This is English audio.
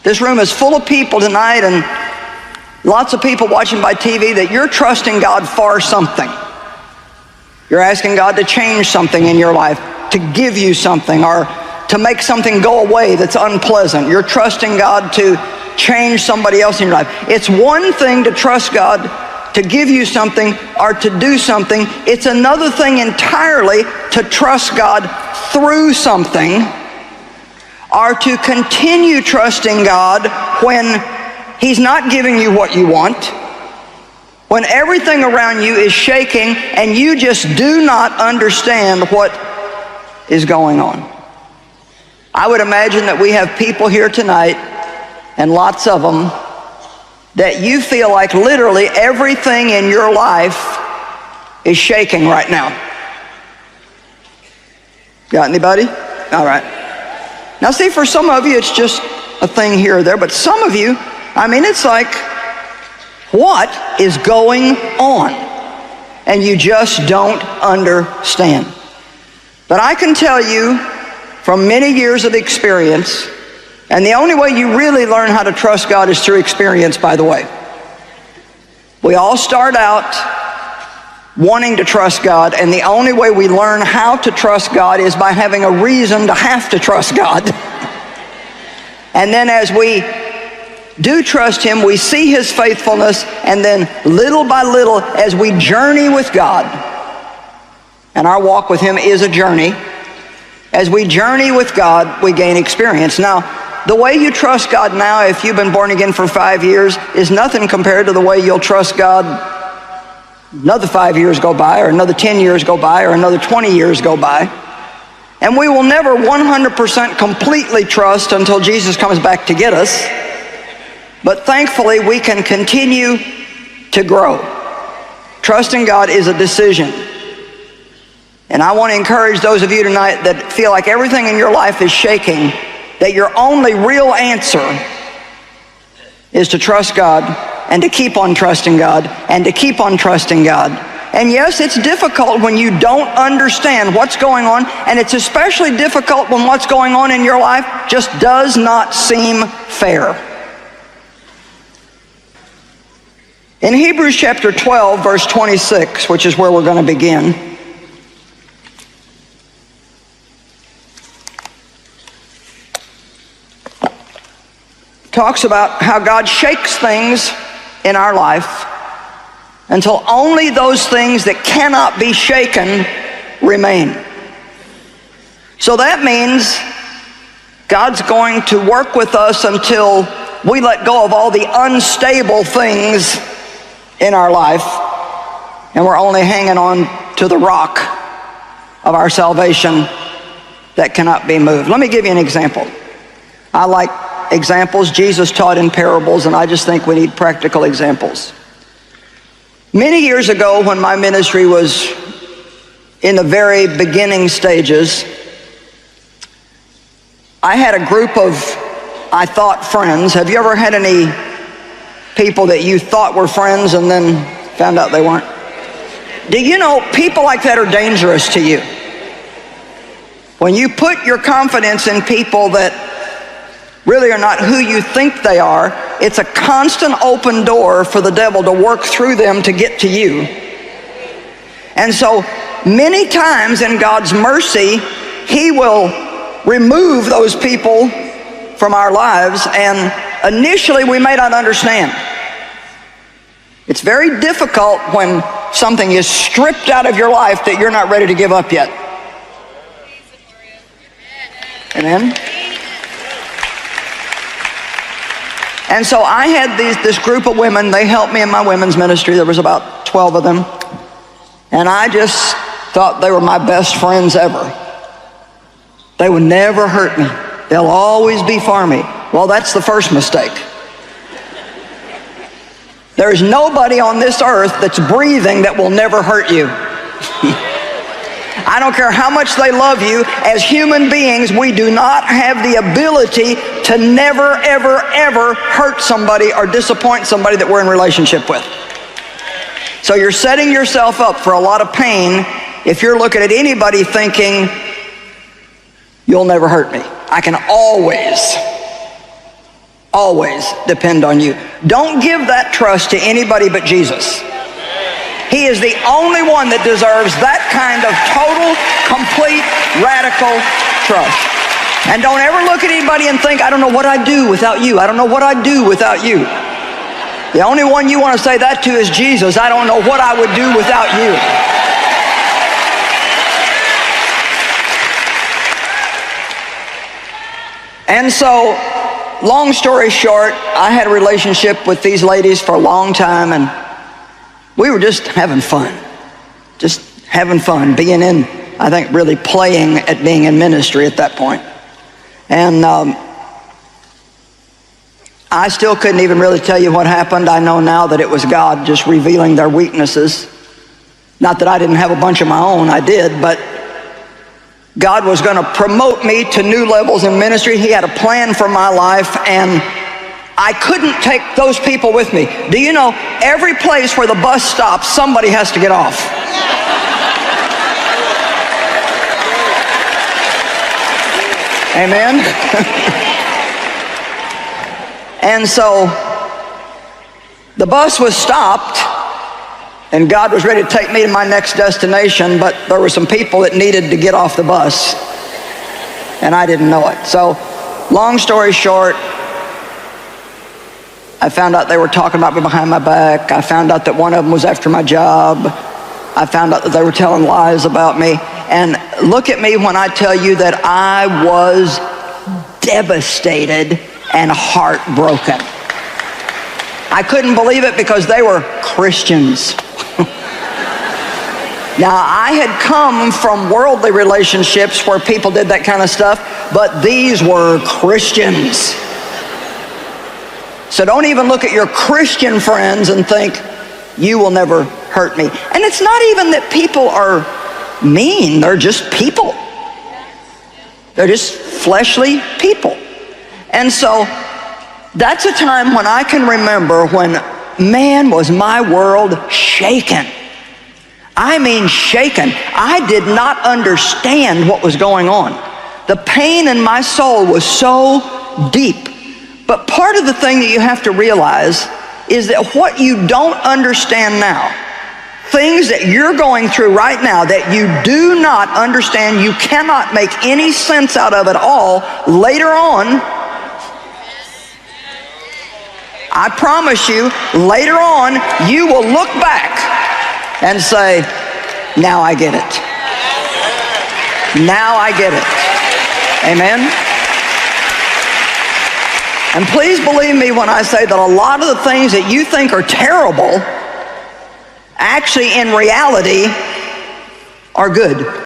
This room is full of people tonight, and lots of people watching by TV, that you're trusting God for something. You're asking God to change something in your life, to give you something, or to make something go away that's unpleasant. You're trusting God to change somebody else in your life. It's one thing to trust God to give you something or to do something. It's another thing entirely to trust God through something, or to continue trusting God when He's not giving you what you want, when everything around you is shaking and you just do not understand what is going on. I would imagine that we have people here tonight, and lots of them, that you feel like literally everything in your life is shaking right now. Got anybody? All right. Now see, for some of you, it's just a thing here or there, but some of you, it's like, what is going on? And you just don't understand. But I can tell you from many years of experience, and the only way you really learn how to trust God is through experience, by the way. We all start out wanting to trust God, and the only way we learn how to trust God is by having a reason to have to trust God. And then as we do trust Him, we see His faithfulness, and then little by little, as we journey with God, and our walk with Him is a journey, as we journey with God, we gain experience. Now, the way you trust God now, if you've been born again for 5 years, is nothing compared to the way you'll trust God another 5 years go by, or another 10 years go by, or another 20 years go by. And we will never 100% completely trust until Jesus comes back to get us. But thankfully, we can continue to grow. Trusting God is a decision. And I want to encourage those of you tonight that feel like everything in your life is shaking, that your only real answer is to trust God, and to keep on trusting God, and to keep on trusting God. And yes, it's difficult when you don't understand what's going on, and it's especially difficult when what's going on in your life just does not seem fair. In Hebrews chapter 12, verse 26, which is where we're going to begin, talks about how God shakes things in our life until only those things that cannot be shaken remain. So that means God's going to work with us until we let go of all the unstable things in our life, and we're only hanging on to the rock of our salvation that cannot be moved. Let me give you an example. I like examples. Jesus taught in parables, and I just think we need practical examples. Many years ago, when my ministry was in the very beginning stages, I had a group of, I thought, friends. Have you ever had any people that you thought were friends and then found out they weren't? Do you know people like that are dangerous to you? When you put your confidence in people that really are not who you think they are, it's a constant open door for the devil to work through them to get to you. And so many times in God's mercy, He will remove those people from our lives, and initially we may not understand. It's very difficult when something is stripped out of your life that you're not ready to give up yet. Amen? And so I had this group of women. They helped me in my women's ministry. There was about 12 of them. And I just thought they were my best friends ever. They would never hurt me. They'll always be for me. Well, that's the first mistake. There is nobody on this earth that's breathing that will never hurt you. I don't care how much they love you. As human beings, we do not have the ability to never, ever, ever hurt somebody or disappoint somebody that we're in relationship with. So you're setting yourself up for a lot of pain if you're looking at anybody thinking, you'll never hurt me. I can always always depend on you. Don't give that trust to anybody but Jesus. He is the only one that deserves that kind of total, complete, radical trust. And don't ever look at anybody and think, I don't know what I'd do without you. I don't know what I'd do without you. The only one you want to say that to is Jesus. I don't know what I would do without you. And so, long story short, I had a relationship with these ladies for a long time, and we were just having fun. Just having fun, being in, I think, really playing at being in ministry at that point. And I still couldn't even really tell you what happened. I know now that it was God just revealing their weaknesses. Not that I didn't have a bunch of my own, I did, but God was going to promote me to new levels in ministry. He had a plan for my life, and I couldn't take those people with me. Do you know, every place where the bus stops, somebody has to get off. Amen? And so the bus was stopped, and God was ready to take me to my next destination, but there were some people that needed to get off the bus, and I didn't know it. So, long story short, I found out they were talking about me behind my back. I found out that one of them was after my job. I found out that they were telling lies about me. And look at me when I tell you that I was devastated and heartbroken. I couldn't believe it because they were Christians. Now, I had come from worldly relationships where people did that kind of stuff, but these were Christians. So don't even look at your Christian friends and think, you will never hurt me. And it's not even that people are mean, they're just people. They're just fleshly people. And so that's a time when I can remember when, man, was my world shaken. I mean shaken. I did not understand what was going on. The pain in my soul was so deep. But part of the thing that you have to realize is that what you don't understand now, things that you're going through right now that you do not understand, you cannot make any sense out of at all, later on, I promise you, later on, you will look back and say, now I get it. Now I get it. Amen? And please believe me when I say that a lot of the things that you think are terrible, actually in reality, are good.